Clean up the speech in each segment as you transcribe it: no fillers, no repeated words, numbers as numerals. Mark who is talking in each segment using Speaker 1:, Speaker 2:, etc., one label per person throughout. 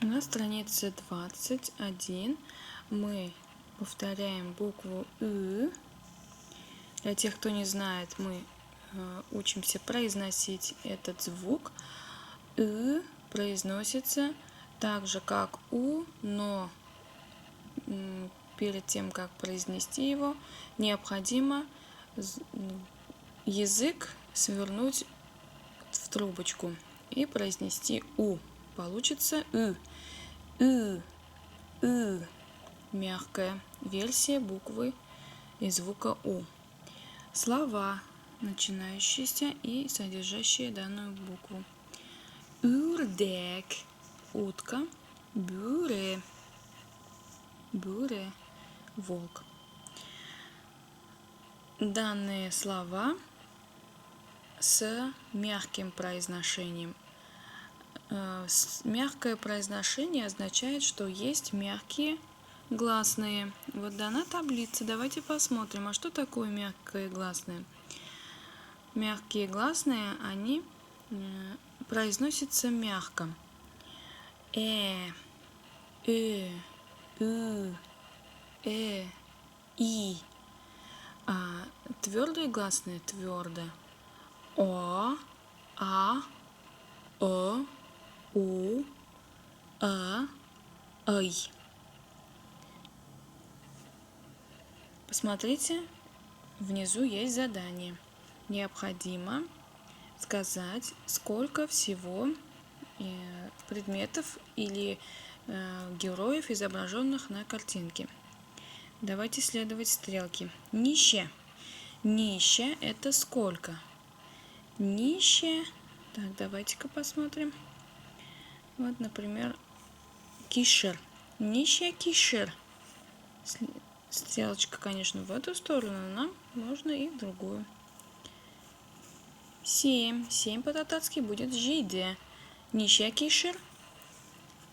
Speaker 1: На странице 21 мы повторяем букву «ы». Для тех, кто не знает, мы учимся произносить этот звук. «ы» произносится так же, как «у», но перед тем, как произнести его, необходимо язык свернуть в трубочку и произнести «у». Получится «ы». «ы», «ы». Мягкая версия буквы и звука «у». Слова, начинающиеся и содержащие данную букву. Ördek – утка, bure – буре, волк. Данные слова с мягким произношением. Мягкое произношение означает, что есть мягкие гласные. Вот дана таблица. Давайте посмотрим, а что такое мягкие гласные? Мягкие гласные, они произносятся мягко. И, и. А твердые гласные твердо. О, а, о, у, ай. Посмотрите, внизу есть задание. Необходимо сказать, сколько всего предметов или героев, изображенных на картинке. Давайте следовать стрелке. Нище. Нище – это сколько? Нище. Так, давайте-ка посмотрим. Вот, например, кишер. Нище кишер. Стрелочка, конечно, в эту сторону, но нам можно и в другую. 7. 7 по-татарски будет жиде. Нище кишер.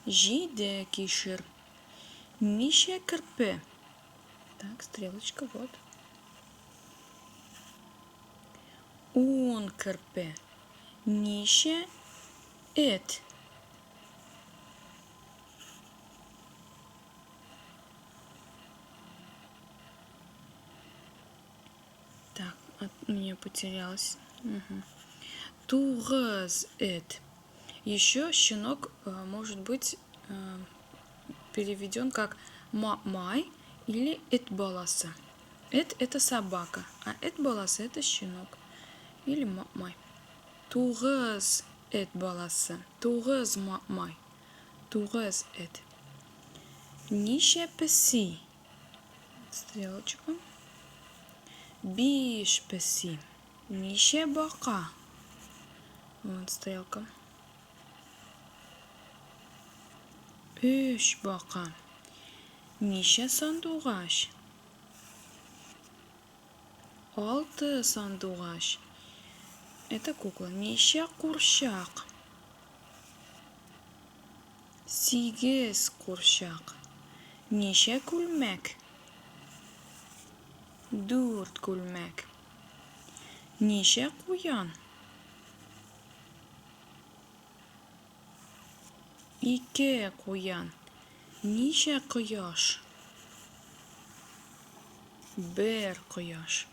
Speaker 1: Жиде кишер. Нище кирпе. Так, стрелочка, вот. Un кирпе. Нище эт. Так, у меня потерялась. Тугаз эт. Еще щенок может быть переведен как май или эт-баласа. Эт – это собака, а эт-баласа – это щенок или май. Тугаз эт-баласа. Тугаз май. Тугаз эт. Нище песи. Стрелочка. Биш песи. Нище бака. Вот стрелка. Üç baka. Нище сандуғаш. 6 сандуғаш. Это кукла. Нище куршак. 8 куршак. Нище күлмәк. 4 күлмәк. Нище куян. 2 куян. Нище кояш. 1 кояш.